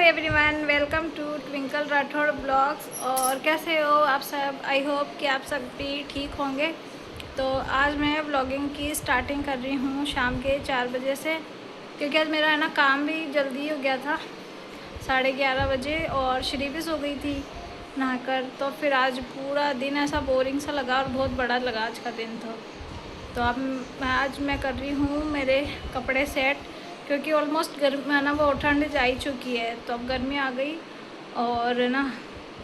Everyone, welcome to Twinkle Rathore blogs. और कैसे हो आप सब? आई होप कि आप सब भी ठीक होंगे। तो आज मैं ब्लॉगिंग की स्टार्टिंग कर रही हूँ शाम के 4 बजे से, क्योंकि आज मेरा है ना काम भी जल्दी हो गया था 11:30 बजे, और श्री भी सो गई थी नहाकर। तो फिर आज पूरा दिन ऐसा बोरिंग सा लगा और बहुत बड़ा लगा आज का दिन। तो अब आज मैं कर रही हूँ मेरे कपड़े सेट, क्योंकि ऑलमोस्ट गर्मी ना वो ठंड जा ही चुकी है। तो अब गर्मी आ गई, और ना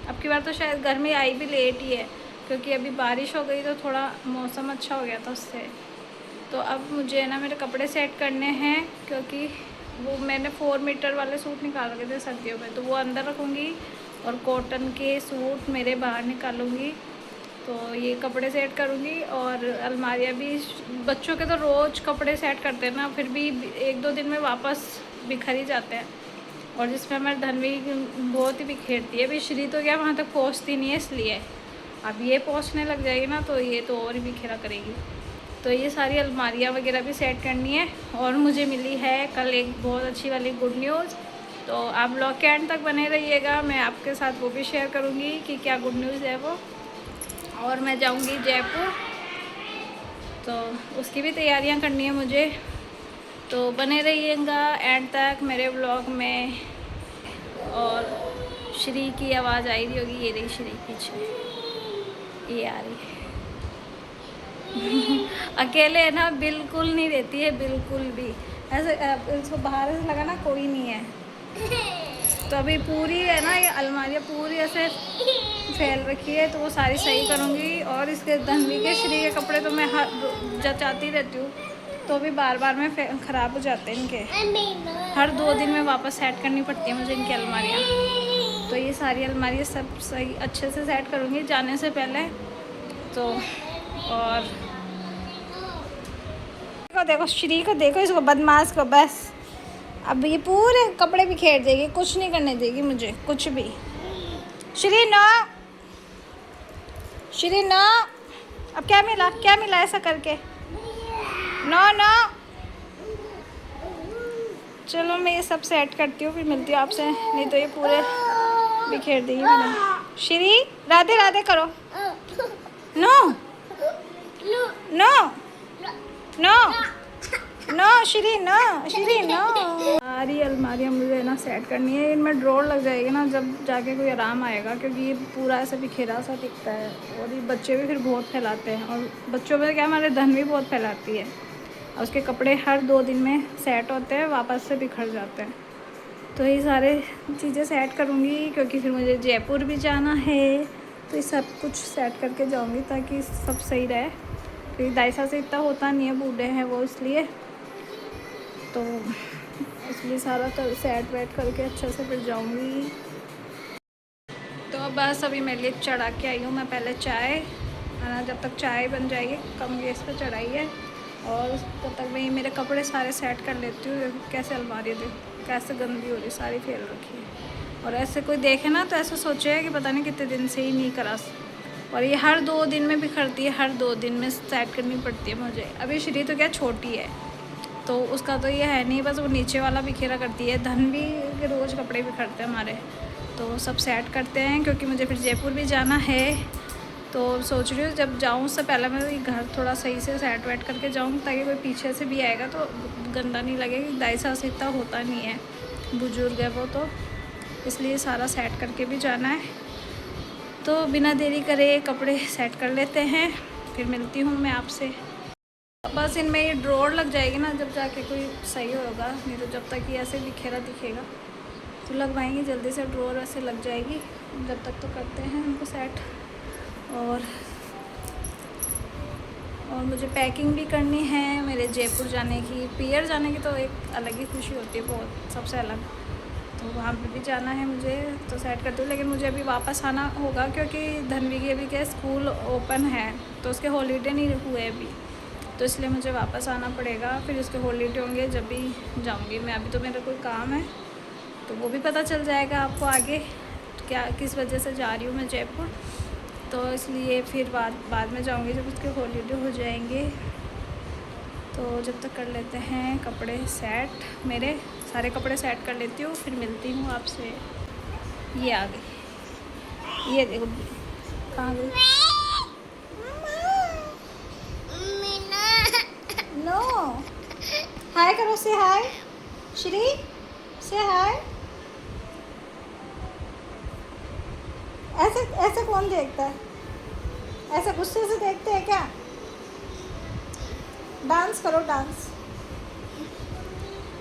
अब की बार तो शायद गर्मी आई भी लेट ही है, क्योंकि अभी बारिश हो गई तो थोड़ा मौसम अच्छा हो गया था उससे। तो अब मुझे ना मेरे कपड़े सेट करने हैं, क्योंकि वो मैंने 4 मीटर वाले सूट निकाल रखे थे सर्दियों में, तो वो अंदर रखूँगी और कॉटन के सूट मेरे बाहर निकालूँगी। तो ये कपड़े सेट करूँगी। और अलमारियाँ भी, बच्चों के तो रोज़ कपड़े सेट करते हैं ना, फिर भी 1-2 दिन में वापस बिखर ही जाते हैं। और जिसमें हमारी धनवी बहुत ही बिखेरती है। अभी श्री तो क्या वहाँ तक पहुँचती नहीं है, इसलिए अब ये पहुँचने लग जाएगी ना तो ये तो और ही बिखेरा करेगी। तो ये सारी अलमारियाँ वगैरह भी सेट करनी है। और मुझे मिली है कल एक बहुत अच्छी वाली गुड न्यूज़, तो आप ब्लॉग के एंड तक बने रहिएगा। मैं आपके साथ वो भी शेयर करूँगी कि क्या गुड न्यूज़ है वो। और मैं जाऊंगी जयपुर, तो उसकी भी तैयारियां करनी है मुझे। तो बने रहिएगा एंड तक मेरे ब्लॉग में। और श्री की आवाज़ आई रही होगी, ये रही श्री पीछे, ये आ रही है। अकेले है ना, बिल्कुल नहीं रहती है, बिल्कुल भी। ऐसे इसको बाहर से लगा ना कोई नहीं है। तो अभी पूरी है ना ये अलमारियाँ पूरी ऐसे फैल रखी है, तो वो सारी सही करूँगी। और इसके धनवी के श्री के कपड़े तो मैं जचाती रहती हूँ, तो अभी बार बार में ख़राब हो जाते हैं इनके। हर 2 दिन में वापस सेट करनी पड़ती है मुझे इनकी अलमारियाँ। तो ये सारी अलमारियाँ सब सही अच्छे से सेट करूँगी जाने से पहले। तो और देखो श्री को, देखो इसको बदमाश को, बस अब ये पूरे कपड़े बिखेर देगी, कुछ नहीं करने देगी मुझे कुछ भी। श्री नो, श्री नो, अब क्या मिला ऐसा करके? नो नो, चलो मैं ये सब सेट करती हूँ, फिर मिलती हूँ आपसे, नहीं तो ये पूरे बिखेर देगी मैंने। श्री राधे राधे करो। No no no no Shri no, Shri no. सारी अलमारियाँ मुझे ना सेट करनी है। इनमें ड्रॉर लग जाएगी ना जब जाके कोई आराम आएगा, क्योंकि ये पूरा ऐसा बिखेरा सा दिखता है। और ये बच्चे भी फिर बहुत फैलाते हैं, और बच्चों में क्या हमारे धन भी बहुत फैलाती है। और उसके कपड़े हर 2 दिन में सेट होते हैं, वापस से बिखर जाते हैं। तो ये सारे चीज़ें सेट करूँगी, क्योंकि फिर मुझे जयपुर भी जाना है। तो ये सब कुछ सेट करके जाऊँगी ताकि सब सही रहे, क्योंकि दायसा से इतना होता नहीं है, बूढ़े हैं वो, इसलिए। तो इसलिए सारा सेट वेट करके अच्छे से फिर जाऊंगी। तो बस अभी मेरे लिए चढ़ा के आई हूँ मैं पहले चाय, है ना। जब तक चाय बन जाएगी, कम गैस पे चढ़ाई है। और तब तक मैं मेरे कपड़े सारे सेट कर लेती हूँ। कैसे अलमारी देखो कैसे गंदी हो रही, सारी फैल रखी है। और ऐसे कोई देखे ना तो ऐसा सोचे कि पता नहीं कितने दिन से ही नहीं करा। और ये हर 2 दिन में बिखरती है, हर 2 दिन में सेट करनी पड़ती है मुझे। अभी श्री तो क्या छोटी है, तो उसका तो ये है नहीं, बस वो नीचे वाला बिखेरा करती है। धन भी रोज़ कपड़े बिखरते हैं हमारे, तो सब सेट करते हैं, क्योंकि मुझे फिर जयपुर भी जाना है। तो सोच रही हूँ जब जाऊँ उससे पहले मैं घर थोड़ा सही से सेट वेट करके जाऊँ, ताकि कोई पीछे से भी आएगा तो गंदा नहीं लगे। दायसा से इतना होता नहीं है, बुजुर्ग है वो, तो इसलिए सारा सेट करके भी जाना है। तो बिना देरी करे कपड़े सेट कर लेते हैं, फिर मिलती हूँ मैं आपसे। बस इनमें ये ड्रॉर लग जाएगी ना जब जाके कोई सही होगा, नहीं तो जब तक ये ऐसे बिखेरा दिखेगा। तो लगवाएंगे जल्दी से ड्रॉर, ऐसे लग जाएगी। जब तक तो करते हैं उनको सेट। और मुझे पैकिंग भी करनी है मेरे जयपुर जाने की। पियर जाने की तो एक अलग ही खुशी होती है, बहुत सबसे अलग। तो वहाँ पे भी जाना है मुझे, तो सेट करती हूँ। लेकिन मुझे अभी वापस आना होगा, क्योंकि धनवी के अभी क्या स्कूल ओपन है, तो उसके हॉलीडे नहीं हुए अभी, तो इसलिए मुझे वापस आना पड़ेगा। फिर उसके हॉलीडे होंगे जब भी जाऊंगी मैं। अभी तो मेरा कोई काम है, तो वो भी पता चल जाएगा आपको आगे, क्या किस वजह से जा रही हूँ मैं जयपुर। तो इसलिए फिर बाद में जाऊंगी जब उसके हॉलीडे हो जाएंगे। तो जब तक कर लेते हैं कपड़े सेट मेरे, सारे कपड़े सेट कर लेती हूँ, फिर मिलती हूँ आपसे। ये आ गई, ये देखो कहाँ गई। नो, हाय करो, से हाय श्री, से हाय। ऐसे ऐसे कौन देखता है, ऐसे गुस्से से देखते हैं क्या? डांस करो, डांस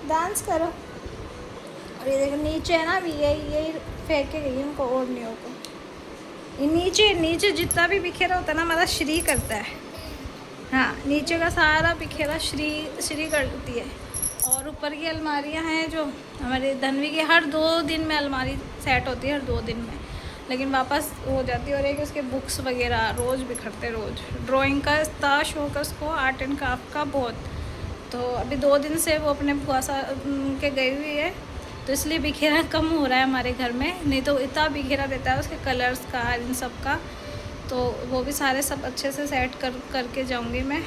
डांस करो। और ये देखो नीचे है ना, अभी यही फेंक के गई उनको ओढ़नियों को। ये नीचे नीचे जितना भी बिखेरा होता है ना, हमारा श्री करता है। हाँ, नीचे का सारा बिखेरा श्री श्री करती है। और ऊपर की अलमारियाँ हैं जो हमारे धनवी की, हर 2 दिन में अलमारी सेट होती है, हर 2 दिन में, लेकिन वापस हो जाती है। और एक उसके बुक्स वगैरह रोज़ बिखरते, रोज़ ड्राइंग का इतना शौक है उसको, आर्ट एंड क्राफ्ट का बहुत। तो अभी 2 दिन से वो अपने बुआ के गई हुई है, तो इसलिए बिखेरा कम हो रहा है हमारे घर में, नहीं तो इतना बिखेरा रहता है उसके कलर्स का, इन सब का। तो वो भी सारे सब अच्छे से सेट करके जाऊंगी मैं।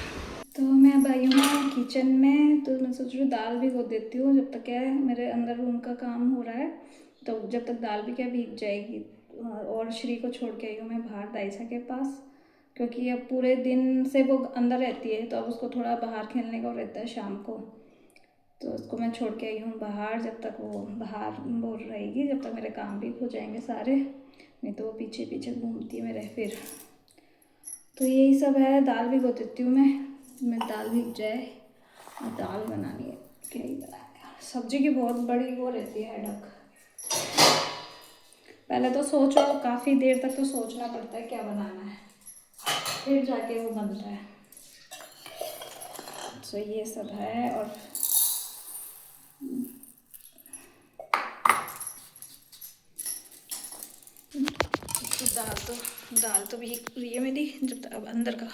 तो मैं अब आई हूँ किचन में, तो मैं सोच रही हूँ दाल भिगो देती हूँ जब तक, क्या है मेरे अंदर रूम का काम हो रहा है, तो जब तक दाल भी क्या भीग जाएगी। और श्री को छोड़ के आई हूँ मैं बाहर दाइसा के पास, क्योंकि अब पूरे दिन से वो अंदर रहती है, तो अब उसको थोड़ा बाहर खेलने का रहता है शाम को। तो उसको मैं छोड़ के आई हूँ बाहर, जब तक वो बाहर वो रहेगी, जब तक मेरे काम भी हो जाएंगे सारे, नहीं तो वो पीछे पीछे घूमती है मेरे फिर। तो यही सब है, दाल भिगो देती हूँ मैं दाल भीग जाए और दाल बनानी है। क्या ही बनाया, सब्जी की बहुत बड़ी वो रहती है हेडक। पहले तो सोचो, काफ़ी देर तक तो सोचना पड़ता है क्या बनाना है, फिर जाके वो बनता है। तो ये सब है। और दाल तो भीग रही है मेरी, जब तक अब अंदर का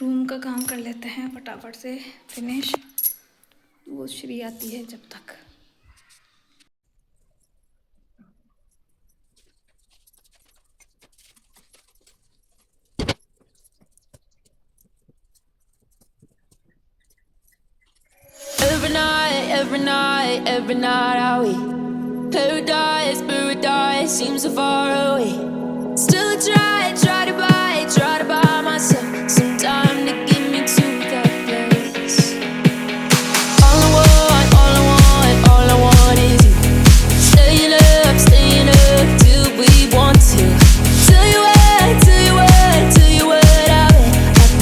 रूम का काम कर लेते हैं फटाफट से फिनिश, वो श्री आती है जब तक। Every night are we paradise seems so far away. Still I try to buy myself some time to get me to that place. All I want is you. Staying up till we want to. Tell you what, I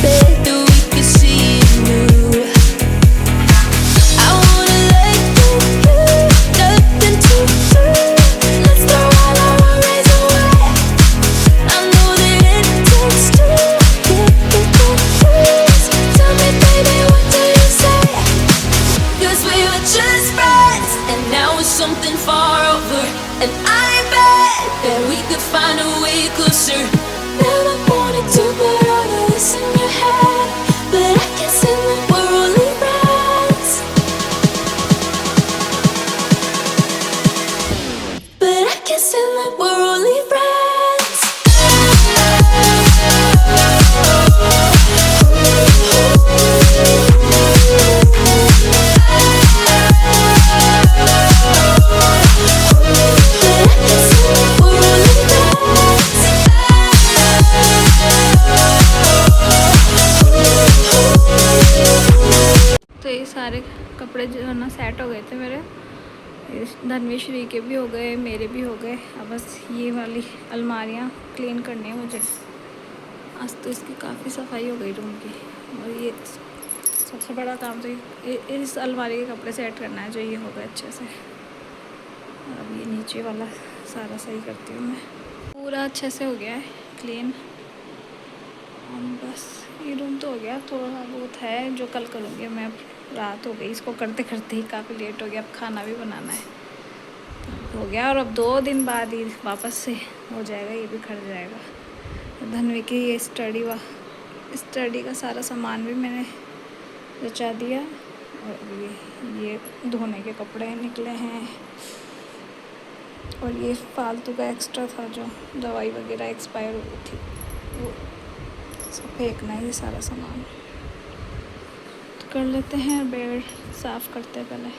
bet that we could see it new. I wanna let you go, nothing to do. Let's throw all our worries away. I know that it takes two to get through this. Tell me, baby, what do you say? 'Cause we were just friends, and now it's something far over. And I bet that we could find a way closer. Never wanted to put all of this in your head, but I can see that we're only friends. But I can see that we're only friends. तो ये सारे कपड़े जो है ना set हो गए थे मेरे, धनवी श्री के भी हो गए, मेरे भी हो गए। अब बस ये वाली अलमारियाँ क्लीन करनी है मुझे। आज तो इसकी काफ़ी सफाई हो गई रूम की। और ये सबसे बड़ा काम तो इस अलमारी के कपड़े सेट करना है, जो ये हो गए अच्छे से। और अब ये नीचे वाला सारा सही करती हूँ मैं। पूरा अच्छे से हो गया है क्लीन। और बस ये रूम तो हो गया, थोड़ा बहुत है जो कल करूँगी मैं। अब रात हो गई, इसको करते करते ही काफ़ी लेट हो गया। अब खाना भी बनाना है, तो हो गया। और अब 2 दिन बाद ही वापस से हो जाएगा, ये भी खड़ जाएगा। धनवी की ये स्टडी का सारा सामान भी मैंने रचा दिया। और ये धोने के कपड़े निकले हैं, और ये फालतू का एक्स्ट्रा था जो दवाई वगैरह एक्सपायर हो गई थी, वो सब फेंकना है ये सारा सामान। तो कर लेते हैं, बेड साफ़ करते हैं पहले।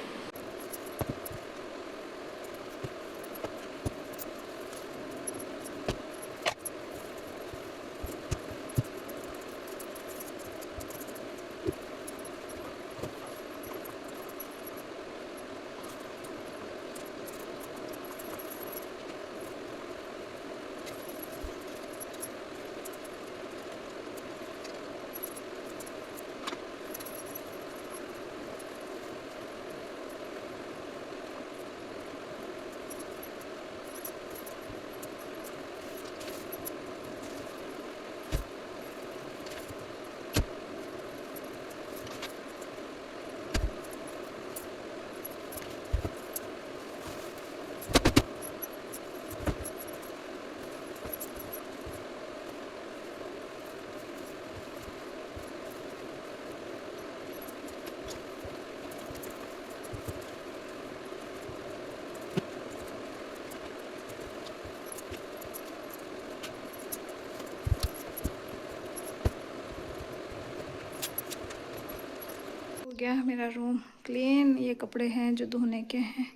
गया मेरा रूम क्लीन। ये कपड़े हैं जो धोने के हैं,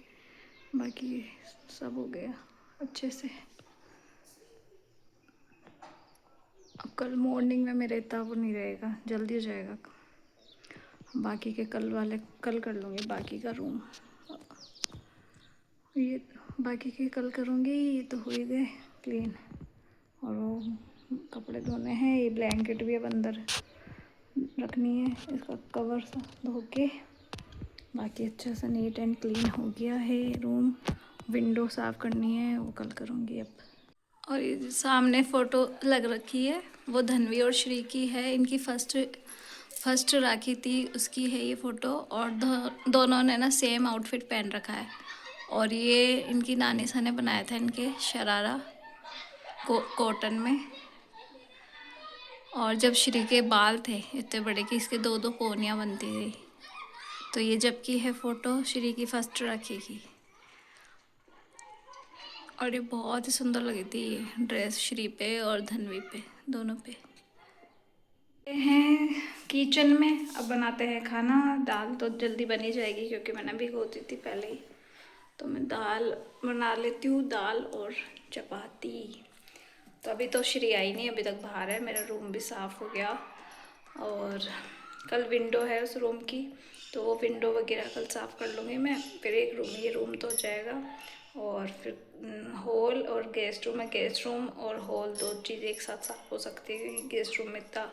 बाकी सब हो गया अच्छे से। अब कल मॉर्निंग में मेरा इतना वो नहीं रहेगा, जल्दी हो जाएगा। बाकी के कल वाले कल कर लूँगी, बाकी का रूम ये बाकी के कल करूँगी। ये तो हो ही गए क्लीन, और वो कपड़े धोने हैं। ये ब्लैंकेट भी अब अंदर रखनी है, इसका कवर सा धो के। बाकी अच्छा सा नीट एंड क्लीन हो गया है रूम। विंडो साफ़ करनी है, वो कल करूँगी अब। और ये जो सामने फ़ोटो लग रखी है वो धन्वी और श्री की है। इनकी फर्स्ट राखी थी उसकी है ये फ़ोटो। और दोनों ने ना सेम आउटफिट पहन रखा है। और ये इनकी नानी सा ने बनाया था इनके शरारा कॉटन में। और जब श्री के बाल थे इतने बड़े कि इसके 2-2 पोनियाँ बनती थी। तो ये जब की है फ़ोटो श्री की फर्स्ट राखी की। और ये बहुत ही सुंदर लगी थी ये ड्रेस श्री पे और धन्वी पे, दोनों पे। हैं किचन में, अब बनाते हैं खाना। दाल तो जल्दी बनी जाएगी क्योंकि मैंने भिगोती थी पहले ही। तो मैं दाल बना लेती हूँ, दाल और चपाती। तो अभी तो श्री आई नहीं, अभी तक बाहर है। मेरा रूम भी साफ़ हो गया। और कल विंडो है उस रूम की, तो वो विंडो वगैरह कल साफ़ कर लूँगी मैं। फिर एक रूम, ये रूम तो हो जाएगा। और फिर हॉल और गेस्ट रूम है। गेस्ट रूम और हॉल 2 चीज़ एक साथ साफ़ हो सकती है क्योंकि गेस्ट रूम में इतना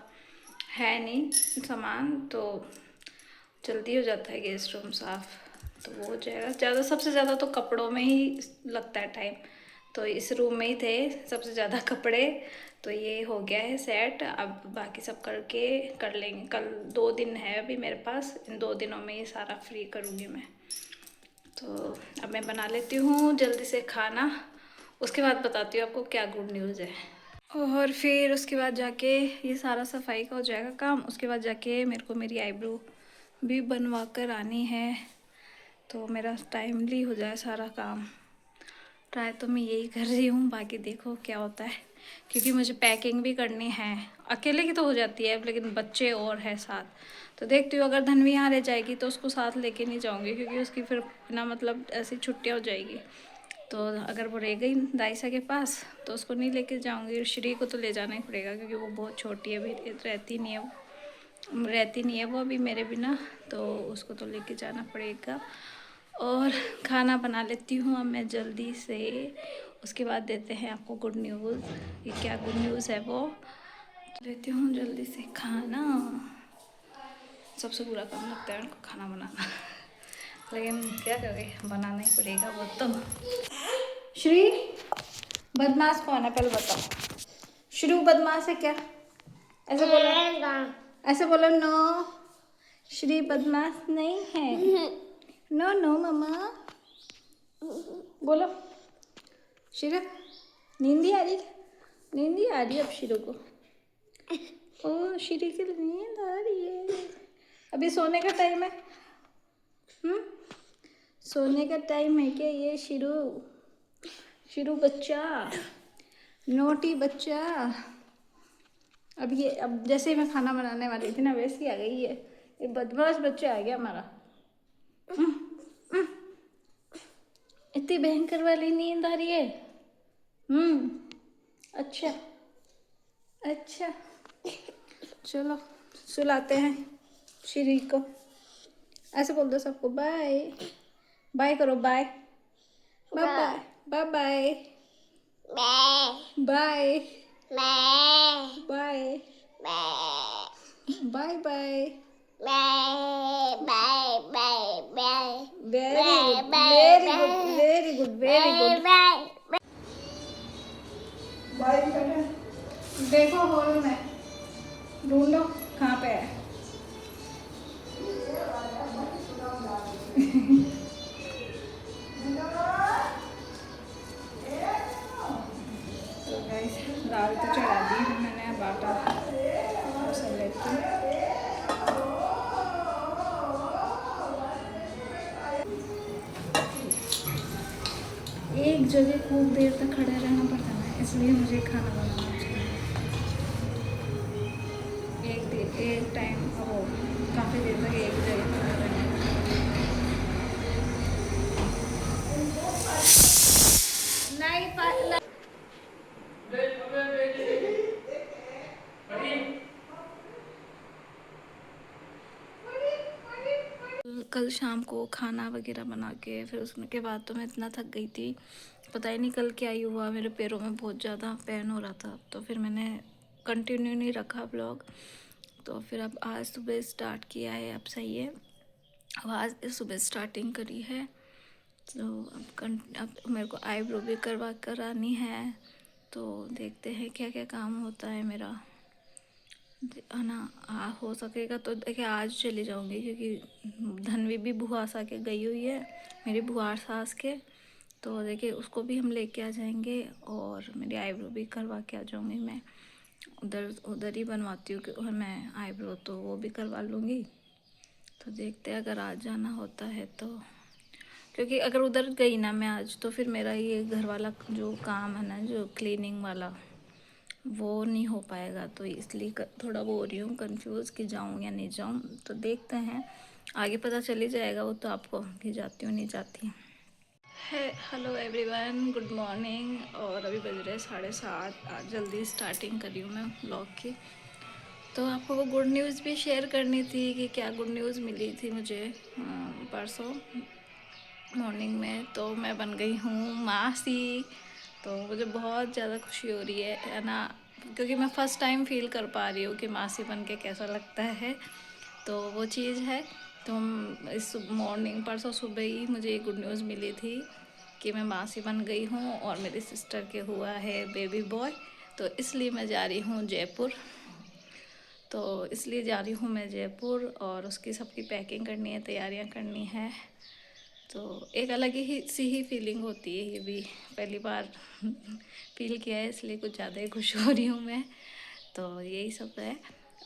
है नहीं सामान, तो जल्दी हो जाता है गेस्ट रूम साफ़। तो वो हो जाएगा। सबसे ज़्यादा तो कपड़ों में ही लगता है टाइम। तो इस रूम में ही थे सबसे ज़्यादा कपड़े। तो ये हो गया है सेट। अब बाकी सब करके कर लेंगे। कल 2 दिन है अभी मेरे पास, इन 2 दिनों में ये सारा फ्री करूँगी मैं। तो अब मैं बना लेती हूँ जल्दी से खाना, उसके बाद बताती हूँ आपको क्या गुड न्यूज़ है। और फिर उसके बाद जाके ये सारा सफाई का हो जाएगा काम। उसके बाद जाके मेरे को मेरी आईब्रो भी बनवा कर आनी है, तो मेरा टाइमली हो जाए सारा काम। ट्राई तो मैं यही कर रही हूँ, बाकी देखो क्या होता है। क्योंकि मुझे पैकिंग भी करनी है। अकेले की तो हो जाती है, लेकिन बच्चे और है साथ। तो देखती हूँ अगर धन्वी यहाँ रह जाएगी तो उसको साथ लेके नहीं जाऊँगी, क्योंकि उसकी फिर ना मतलब ऐसी छुट्टियाँ हो जाएगी। तो अगर वो रह गई दाइसा के पास तो उसको नहीं लेके जाऊँगी। श्री को तो ले जाना ही पड़ेगा क्योंकि वो बहुत छोटी है, अभी रहती नहीं है वो अभी मेरे बिना, तो उसको तो लेके जाना पड़ेगा। और खाना बना लेती हूँ अब मैं जल्दी से। उसके बाद देते हैं आपको गुड न्यूज़। ये क्या गुड न्यूज़ है वो लेती हूँ जल्दी से खाना। सबसे बुरा काम लगता है उनको खाना बनाना, लेकिन क्या करें, बनाना ही पड़ेगा वो तो। श्री बदमाश कौन है पहले बताओ। श्री बदमाश है क्या? ऐसे बोलो, ऐसे बोलो। नो, श्री बदमाश नहीं है। नो नो मम्मा बोलो। श्री नींद आ रही, नींद आ रही अब श्री को। ओ श्री की नींद आ रही है। अभी सोने का टाइम है। सोने का टाइम है क्या ये शिरू बच्चा, नोटी बच्चा। अब जैसे ही मैं खाना बनाने वाली थी ना, वैसे ही आ गई है ये बदमाश बच्चा आ गया हमारा। इतनी भयंकर वाली नींद आ रही है। अच्छा अच्छा, चलो सुलाते हैं श्री को। ऐसे बोल दो सबको बाय बाय करो। Bye bye bye bye bye bye bye bye bye. Very good very good. देखो हॉल में ढूंढो कहाँ पे है। तो गाइस दाल तो चढ़ा दी मैंने, अब आटा सब लेती हूँ। एक जगह खूब देर तक खड़े रहना पड़ता है, इसलिए मुझे खाना बनाना चाहिए। एक टाइम वो काफ़ी देर तक एक जगह खड़ा रहना। नहीं कल शाम को खाना वगैरह बना के फिर उसके बाद तो मैं इतना थक गई थी, पता ही नहीं कल क्या ही हुआ, मेरे पैरों में बहुत ज़्यादा पेन हो रहा था, तो फिर मैंने कंटिन्यू नहीं रखा ब्लॉग। तो फिर अब आज सुबह स्टार्ट किया है, अब सही है, अब आज सुबह स्टार्टिंग करी है। तो अब मेरे को आईब्रो भी करानी है, तो देखते हैं क्या क्या काम होता है मेरा, है ना। हो सकेगा तो देखिए आज चली जाऊंगी, क्योंकि धनवी भी बुआ सा के गई हुई है, मेरी बुआ सास के, तो देखिए उसको भी हम लेके आ जाएंगे और मेरी आईब्रो भी करवा के आ जाऊंगी। मैं उधर उधर ही बनवाती हूँ और मैं आईब्रो, तो वो भी करवा लूँगी। तो देखते हैं अगर आज जाना होता है तो, क्योंकि अगर उधर गई ना मैं आज, तो फिर मेरा ये घर वाला जो काम है ना, जो क्लीनिंग वाला, वो नहीं हो पाएगा। तो इसलिए थोड़ा वो हो रही हूँ कंफ्यूज कि जाऊँ या नहीं जाऊँ, तो देखते हैं आगे पता चल ही जाएगा वो तो आपको, कि जाती हूँ नहीं जाती है। Hello everyone, good morning. और अभी बज रहे 7:30। आज जल्दी स्टार्टिंग करी हूँ मैं ब्लॉग की, तो आपको वो गुड न्यूज़ भी शेयर करनी थी कि क्या गुड न्यूज़ मिली थी मुझे परसों मॉर्निंग में। तो मैं बन गई हूँ मासी, तो मुझे बहुत ज़्यादा खुशी हो रही है ना, क्योंकि मैं फ़र्स्ट टाइम फील कर पा रही हूँ कि मासी बन के कैसा लगता है। तो वो चीज़ है। तो इस मॉर्निंग परसों सुबह ही मुझे ये गुड न्यूज़ मिली थी कि मैं मासी बन गई हूँ और मेरी सिस्टर के हुआ है बेबी बॉय। तो इसलिए मैं जा रही हूँ जयपुर, तो इसलिए जा रही हूँ मैं जयपुर, और उसकी सबकी पैकिंग करनी है, तैयारियाँ करनी है। तो एक अलग ही सी ही फीलिंग होती है, ये भी पहली बार फील किया है, इसलिए कुछ ज़्यादा ही खुश हो रही हूँ मैं। तो यही सब है,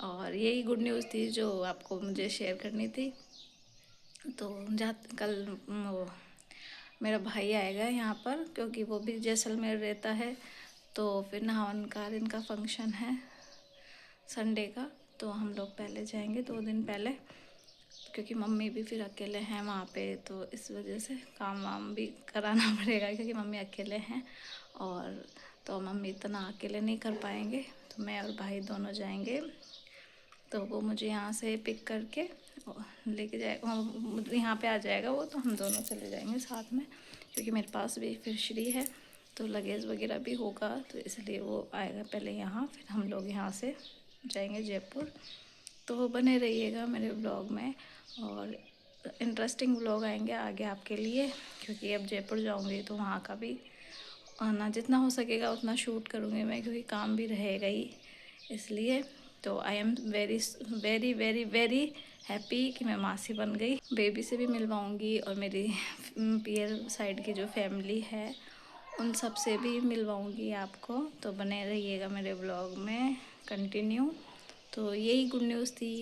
और यही गुड न्यूज़ थी जो आपको मुझे शेयर करनी थी। तो कल वो मेरा भाई आएगा यहाँ पर, क्योंकि वो भी जैसलमेर रहता है, तो फिर नहावन का इनका फंक्शन है संडे का, तो हम लोग पहले जाएंगे 2 दिन पहले, क्योंकि मम्मी भी फिर अकेले हैं वहाँ पे, तो इस वजह से काम वाम भी कराना पड़ेगा, क्योंकि मम्मी अकेले हैं, और तो मम्मी इतना अकेले नहीं कर पाएंगे, तो मैं और भाई दोनों जाएंगे। तो वो मुझे यहाँ से पिक करके लेके जाएगा, यहाँ पे आ जाएगा वो, तो हम दोनों चले जाएंगे साथ में, क्योंकि मेरे पास भी फिर श्री है, तो लगेज वगैरह भी होगा, तो इसलिए वो आएगा पहले यहाँ, फिर हम लोग यहाँ से जाएंगे जयपुर। तो बने रहिएगा मेरे ब्लॉग में, और इंटरेस्टिंग ब्लॉग आएंगे आगे आपके लिए, क्योंकि अब जयपुर जाऊंगी तो वहाँ का भी आना जितना हो सकेगा उतना शूट करूँगी मैं, क्योंकि काम भी रहेगा ही, इसलिए। तो I am very very very very happy कि मैं मासी बन गई। बेबी से भी मिलवाऊँगी, और मेरी पीयर साइड की जो फैमिली है उन सब से भी मिलवाऊँगी आपको, तो बने रहिएगा मेरे ब्लॉग में कंटिन्यू। तो यही गुड न्यूज़ थी